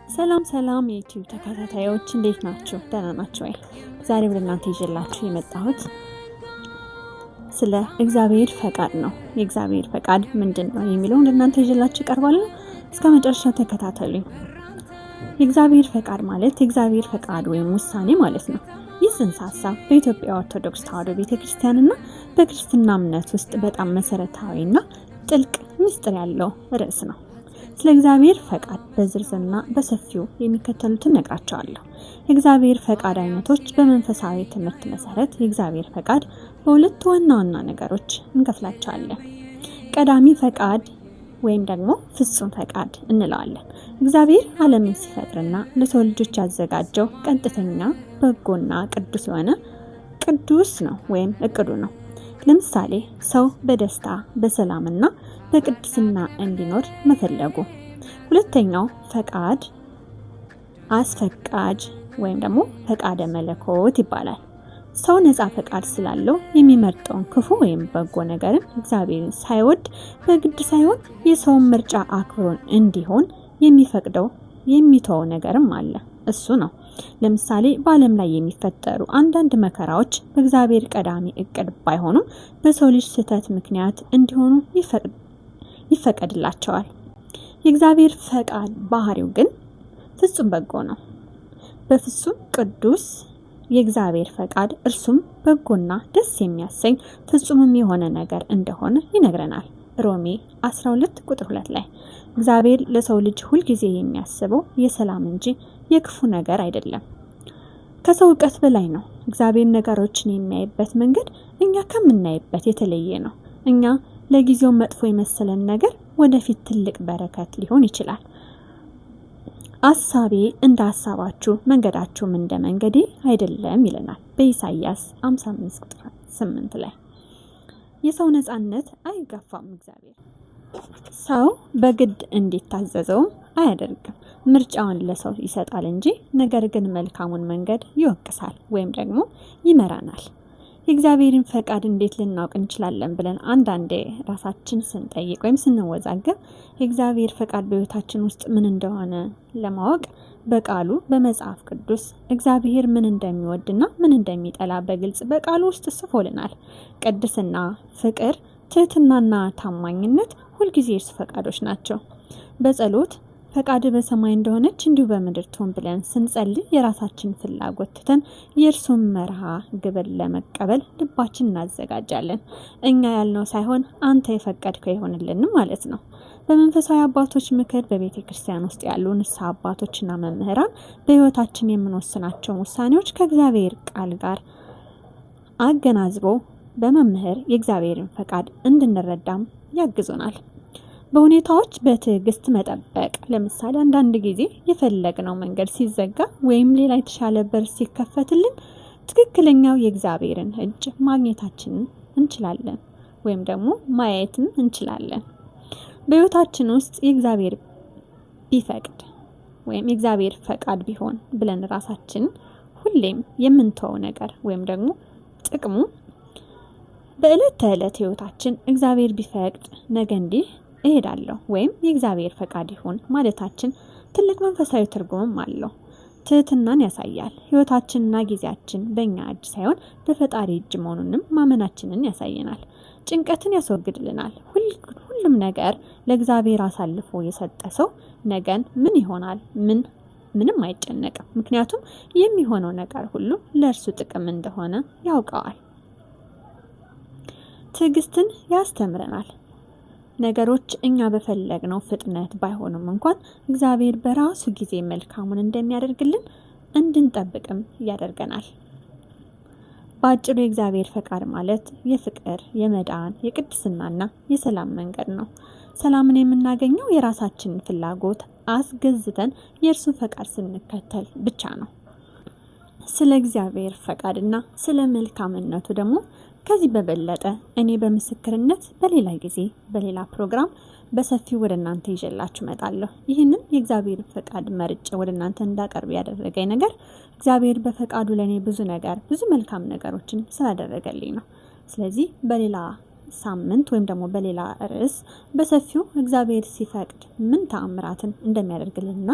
ሰላም የዩቲዩብ ተከታታዮች እንዴት ናችሁ? ደህና ናችሁ ወይ? ዛሬ ወደ እናንተ ይዤላችሁ የመጣሁት ስለ እግዚአብሔር ፈቃድ ነው። የእግዚአብሔር ፈቃድ ምንድነው የሚለው ወደ እናንተ ይዤላችሁ እቀርባለሁ። እስከ መጨረሻው ተከታተሉኝ። የእግዚአብሔር ፈቃድ ማለት የእግዚአብሔር ፈቃድ ወይም ውሳኔ ማለት ነው። ይህ ጽንሰ ሐሳብ በኢትዮጵያ ኦርቶዶክስ ተዋሕዶ ቤተክርስቲያንና በክርስትና እምነት ውስጥ በጣም መሰረታዊና ጥልቅ ምስጢር ያለው ርዕስ ነው። ስለ እግዚአብሔር ፈቃድ በዝርዝርና በሰፊው የሚከተሉትን ነግራቸዋለሁ። የእግዚአብሔር ፈቃድ አይነቶች በመንፈሳዊ ትምህርት መሰረት የእግዚአብሔር ፈቃድ በሁለት ዋና ዋና ነገሮች እንከፍላቸዋለን። ቀዳሚ ፈቃድ ወይም ደግሞ ፍጹም ፈቃድ እንለዋለን። እግዚአብሔር ዓለምን ሲፈጥርና ለሰው ልጆች ያዘጋጀው ቀጥተኛ፣ በጎና ቅዱስ የሆነ ቅዱስ ነው ወይም እቅዱ ነው። ለምሳሌ ሰው በደስታ በሰላምና በቅድስና እንዲኖር መፈለጉ። ሁለተኛው ፈቃድ አስፈቃጅ ወይም ደግሞ ፈቃደ መለኮት ይባላል። ሰው ነፃ ፈቃድ ስላለው የሚመርጠውን ክፉ ወይም በጎ ነገርን እግዚአብሔርን ሳይወድ በግድ ሳይሆን የሰውን ምርጫ አክብሮን እንዲሆን የሚፈቅደው የሚተወው ነገርም አለ። እሱ ነው። ለምሳሌ በዓለም ላይ የሚፈጠሩ አንዳንድ መከራዎች በእግዚአብሔር ቀዳሚ እቅድ ባይሆኑም በሰው ልጅ ስህተት ምክንያት እንዲሆኑ ይፈቀድላቸዋል። የእግዚአብሔር ፈቃድ ባህሪው ግን ፍጹም በጎ ነው። በፍጹም ቅዱስ የእግዚአብሔር ፈቃድ እርሱም በጎና ደስ የሚያሰኝ ፍጹምም የሆነ ነገር እንደሆነ ይነግረናል። ሮሜ 12 ቁጥር 2 ላይ እግዚአብሔር ለሰው ልጅ ሁልጊዜ የሚያስበው የሰላም እንጂ የክፉ ነገር አይደለም። ከሰው እውቀት በላይ ነው። እግዚአብሔር ነገሮችን የሚያይበት መንገድ እኛ ከምናይበት የተለየ ነው። እኛ ለጊዜው መጥፎ የመሰለን ነገር ወደፊት ትልቅ በረከት ሊሆን ይችላል። አሳቤ እንደ ሐሳባችሁ መንገዳችሁም እንደ መንገዴ አይደለም ይለናል በኢሳይያስ 55 ቁጥር 8 ላይ። የሰው ነፃነት አይገፋም። እግዚአብሔር ሰው በግድ እንዲታዘዘውም አያደርግም። ምርጫውን ለሰው ይሰጣል እንጂ ነገር ግን መልካሙን መንገድ ይወቅሳል ወይም ደግሞ ይመራናል። የእግዚአብሔርን ፈቃድ እንዴት ልናውቅ እንችላለን ብለን አንዳንዴ ራሳችን ስንጠይቅ ወይም ስንወዛገብ የእግዚአብሔር ፈቃድ በሕይወታችን ውስጥ ምን እንደሆነ ለማወቅ በቃሉ በመጽሐፍ ቅዱስ እግዚአብሔር ምን እንደሚወድና ምን እንደሚጠላ በግልጽ በቃሉ ውስጥ ጽፎልናል። ቅድስና፣ ፍቅር፣ ትህትናና ታማኝነት ሁልጊዜ የእርሱ ፈቃዶች ናቸው። በጸሎት ፈቃድ በሰማይ እንደሆነች እንዲሁ በምድር ትሁን ብለን ስንጸልይ የራሳችን ፍላጎት ትተን የእርሱን መርሃ ግብር ለመቀበል ልባችን እናዘጋጃለን። እኛ ያልነው ሳይሆን አንተ የፈቀድከው ይሆንልን ማለት ነው። በመንፈሳዊ አባቶች ምክር በቤተ ክርስቲያን ውስጥ ያሉ ንስሐ አባቶችና መምህራን በሕይወታችን የምንወስናቸው ውሳኔዎች ከእግዚአብሔር ቃል ጋር አገናዝበው በመምህር የእግዚአብሔርን ፈቃድ እንድንረዳም ያግዙናል። በሁኔታዎች በትዕግስት መጠበቅ። ለምሳሌ አንዳንድ ጊዜ የፈለግነው መንገድ ሲዘጋ ወይም ሌላ የተሻለ በር ሲከፈትልን ትክክለኛው የእግዚአብሔርን እጅ ማግኘታችንን እንችላለን ወይም ደግሞ ማየትም እንችላለን። በሕይወታችን ውስጥ የእግዚአብሔር ቢፈቅድ ወይም የእግዚአብሔር ፈቃድ ቢሆን ብለን ራሳችን ሁሌም የምንተወው ነገር ወይም ደግሞ ጥቅሙ በዕለት ተዕለት ሕይወታችን እግዚአብሔር ቢፈቅድ ነገ እንዲህ እሄዳለሁ ወይም የእግዚአብሔር ፈቃድ ይሁን ማለታችን ትልቅ መንፈሳዊ ትርጉምም አለው። ትህትናን ያሳያል። ሕይወታችንና ጊዜያችን በእኛ እጅ ሳይሆን በፈጣሪ እጅ መሆኑንም ማመናችንን ያሳየናል። ጭንቀትን ያስወግድልናል። ሁሉም ነገር ለእግዚአብሔር አሳልፎ የሰጠ ሰው ነገን ምን ይሆናል ምንም አይጨነቅም። ምክንያቱም የሚሆነው ነገር ሁሉ ለእርሱ ጥቅም እንደሆነ ያውቀዋል። ትዕግስትን ያስተምረናል። ነገሮች እኛ በፈለግነው ፍጥነት ባይሆኑም እንኳን እግዚአብሔር በራሱ ጊዜ መልካሙን እንደሚያደርግልን እንድንጠብቅም ያደርገናል። በአጭሩ የእግዚአብሔር ፈቃድ ማለት የፍቅር፣ የመዳን፣ የቅድስናና የሰላም መንገድ ነው። ሰላምን የምናገኘው የራሳችንን ፍላጎት አስገዝተን የእርሱን ፈቃድ ስንከተል ብቻ ነው። ስለ እግዚአብሔር ፈቃድና ስለ መልካምነቱ ደግሞ ከዚህ በበለጠ እኔ በምስክርነት በሌላ ጊዜ በሌላ ፕሮግራም በሰፊው ወደ እናንተ ይዤላችሁ እመጣለሁ። ይህንን የእግዚአብሔር ፈቃድ መርጬ ወደ እናንተ እንዳቀርብ ያደረገኝ ነገር እግዚአብሔር በፈቃዱ ለኔ ብዙ መልካም ነገሮችን ስላደረገልኝ ነው። ስለዚህ በሌላ ሳምንት ወይም ደግሞ በሌላ ርዕስ በሰፊው እግዚአብሔር ሲፈቅድ ምን ተአምራትን እንደሚያደርግልንና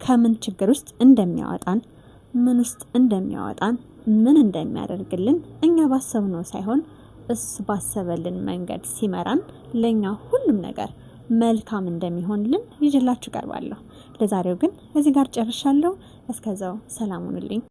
ከምን ችግር ውስጥ እንደሚያወጣን፣ ምን ውስጥ እንደሚያወጣን፣ ምን እንደሚያደርግልን እኛ ባሰብነው ሳይሆን እሱ ባሰበልን መንገድ ሲመራን ለኛ ሁሉም ነገር መልካም እንደሚሆንልን ይዤላችሁ ቀርባለሁ። ለዛሬው ግን እዚህ ጋር ጨርሻለሁ። እስከዛው ሰላም ሁኑልኝ።